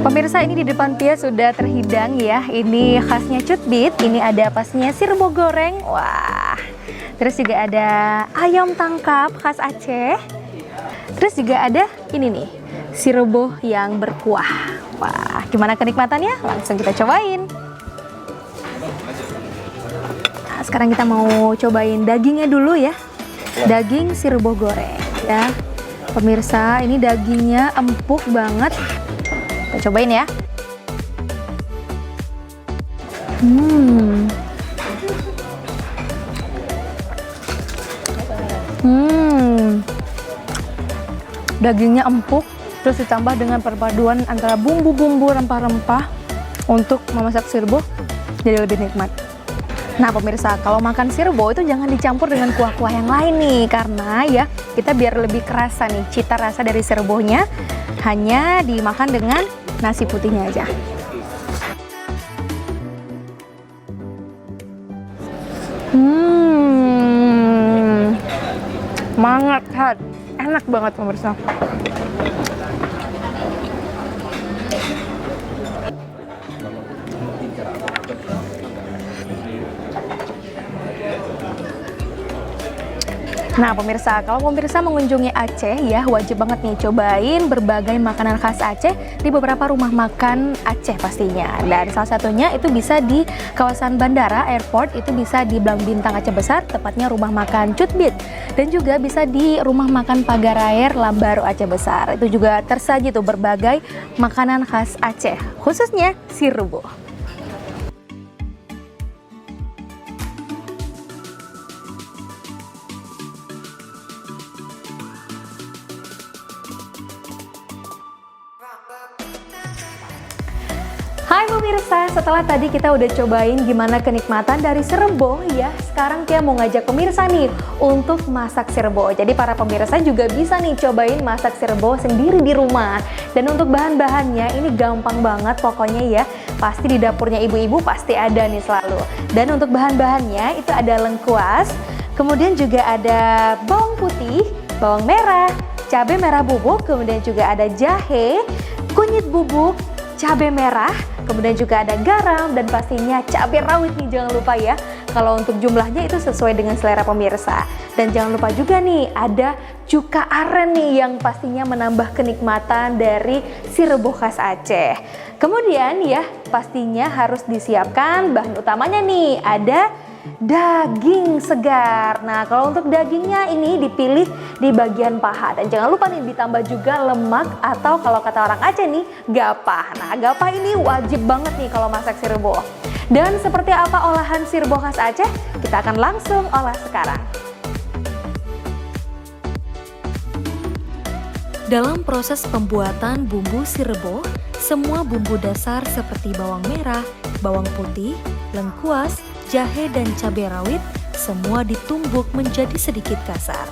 Pemirsa, ini di depan Pia sudah terhidang ya. Ini khasnya cutbit. Ini ada pasnya sirbo goreng. Wah. Terus juga ada ayam tangkap khas Aceh. Terus juga ada ini nih, sirbo yang berkuah. Wah, gimana kenikmatannya? Langsung kita cobain. Nah, sekarang kita mau cobain dagingnya dulu ya. Daging sirbo goreng ya. Pemirsa, ini dagingnya empuk banget. Kita cobain ya. Dagingnya empuk, terus ditambah dengan perpaduan antara bumbu-bumbu rempah-rempah untuk memasak sirbo, jadi lebih nikmat. Nah pemirsa, kalau makan sirbo itu jangan dicampur dengan kuah-kuah yang lain nih, karena ya kita biar lebih kerasa nih cita rasa dari sirbonya, hanya dimakan dengan nasi putihnya aja. Mantap, enak banget pemirsa. Nah pemirsa, kalau pemirsa mengunjungi Aceh ya, wajib banget nih cobain berbagai makanan khas Aceh di beberapa rumah makan Aceh pastinya. Dan salah satunya itu bisa di kawasan bandara, airport, itu bisa di Blang Bintang Aceh Besar, tepatnya rumah makan Cutbit. Dan juga bisa di rumah makan Pagarair Lambaru Aceh Besar. Itu juga tersaji tuh berbagai makanan khas Aceh, khususnya sirbo. Hai pemirsa, setelah tadi kita udah cobain gimana kenikmatan dari sirbo ya, sekarang Tia mau ngajak pemirsa nih untuk masak sirbo. Jadi para pemirsa juga bisa nih cobain masak sirbo sendiri di rumah. Dan untuk bahan-bahannya ini gampang banget pokoknya ya, pasti di dapurnya ibu-ibu pasti ada nih selalu. Dan untuk bahan-bahannya itu ada lengkuas, kemudian juga ada bawang putih, bawang merah, cabai merah bubuk, kemudian juga ada jahe, kunyit bubuk, cabai merah, kemudian juga ada garam, dan pastinya cabai rawit nih, jangan lupa ya. Kalau untuk jumlahnya itu sesuai dengan selera pemirsa. Dan jangan lupa juga nih ada cuka aren nih yang pastinya menambah kenikmatan dari sirbo khas Aceh. Kemudian ya pastinya harus disiapkan bahan utamanya nih, ada daging segar. Nah kalau untuk dagingnya ini dipilih di bagian paha, dan jangan lupa nih ditambah juga lemak atau kalau kata orang Aceh nih gapah. Nah gapah ini wajib banget nih kalau masak sirbo. Dan seperti apa olahan sirbo khas Aceh, kita akan langsung olah sekarang. Dalam proses pembuatan bumbu sirbo, semua bumbu dasar seperti bawang merah, bawang putih, lengkuas, jahe dan cabai rawit semua ditumbuk menjadi sedikit kasar.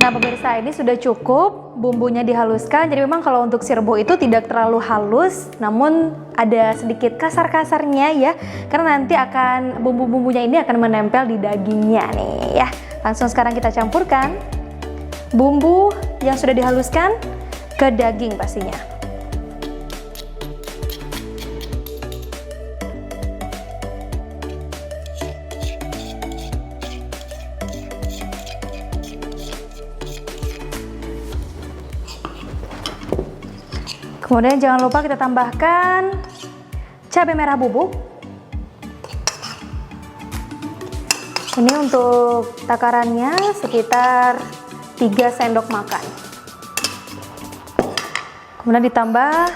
Nah pemirsa, ini sudah cukup bumbunya dihaluskan. Jadi memang kalau untuk sirbo itu tidak terlalu halus, namun ada sedikit kasar-kasarnya ya, karena nanti akan bumbu-bumbunya ini akan menempel di dagingnya nih ya. Langsung sekarang kita campurkan bumbu yang sudah dihaluskan ke daging pastinya. Kemudian jangan lupa kita tambahkan cabai merah bubuk. Ini untuk takarannya sekitar 3 sendok makan. Kemudian ditambah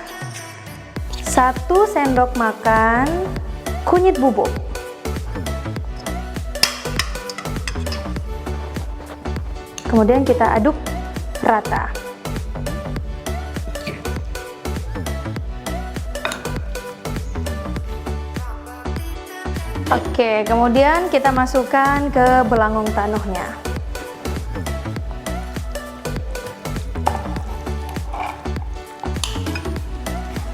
1 sendok makan kunyit bubuk. Kemudian kita aduk rata. Oke, kemudian kita masukkan ke belangung tanuhnya.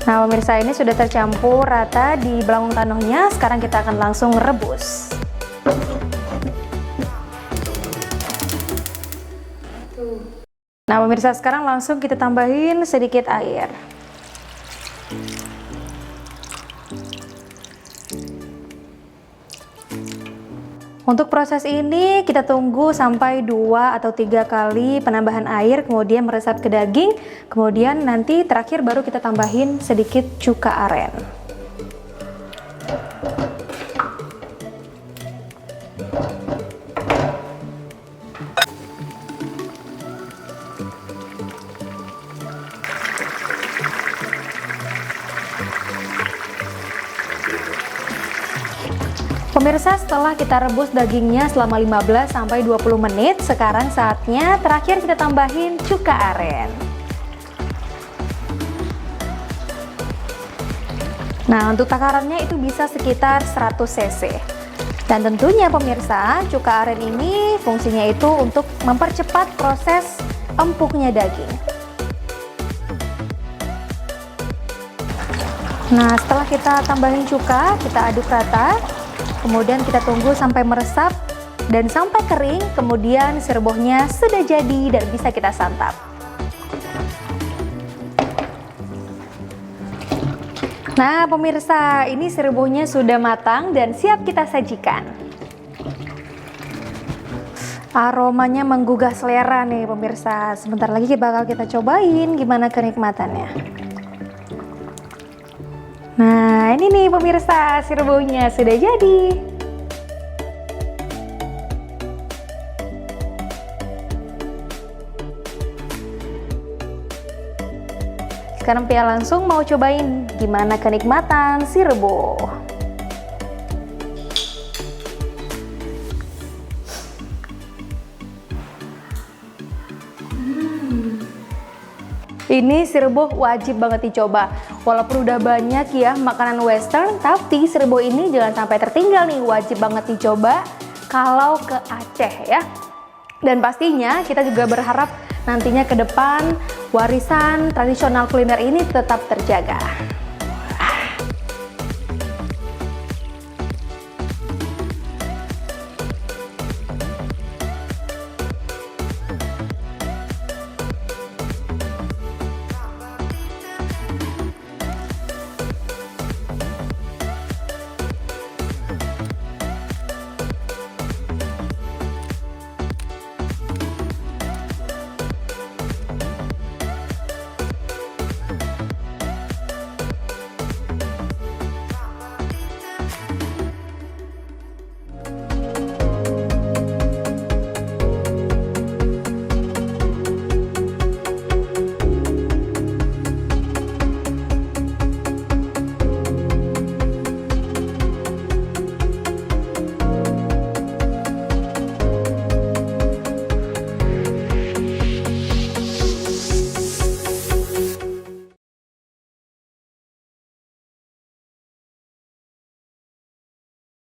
Nah pemirsa, ini sudah tercampur rata di belakang tanohnya. Sekarang kita akan langsung rebus. Nah pemirsa, sekarang langsung kita tambahin sedikit air. Untuk proses ini kita tunggu sampai 2 atau 3 kali penambahan air, kemudian meresap ke daging, kemudian nanti terakhir baru kita tambahin sedikit cuka aren. Pemirsa, setelah kita rebus dagingnya selama 15 sampai 20 menit, sekarang saatnya terakhir kita tambahin cuka aren. Nah, untuk takarannya itu bisa sekitar 100 cc. Dan tentunya pemirsa, cuka aren ini fungsinya itu untuk mempercepat proses empuknya daging. Nah, setelah kita tambahin cuka, kita aduk rata. Kemudian kita tunggu sampai meresap dan sampai kering, kemudian sirebohnya sudah jadi dan bisa kita santap. Nah pemirsa, ini sirebohnya sudah matang dan siap kita sajikan. Aromanya menggugah selera nih pemirsa. Sebentar lagi bakal kita cobain gimana kenikmatannya. Nah ini nih pemirsa, sirebohnya sudah jadi. Sekarang Pia langsung mau cobain gimana kenikmatan sireboh. Ini sireboh wajib banget dicoba. Walaupun udah banyak ya makanan western, tapi sireboh ini jangan sampai tertinggal nih. Wajib banget dicoba kalau ke Aceh ya. Dan pastinya kita juga berharap nantinya ke depan warisan tradisional kuliner ini tetap terjaga.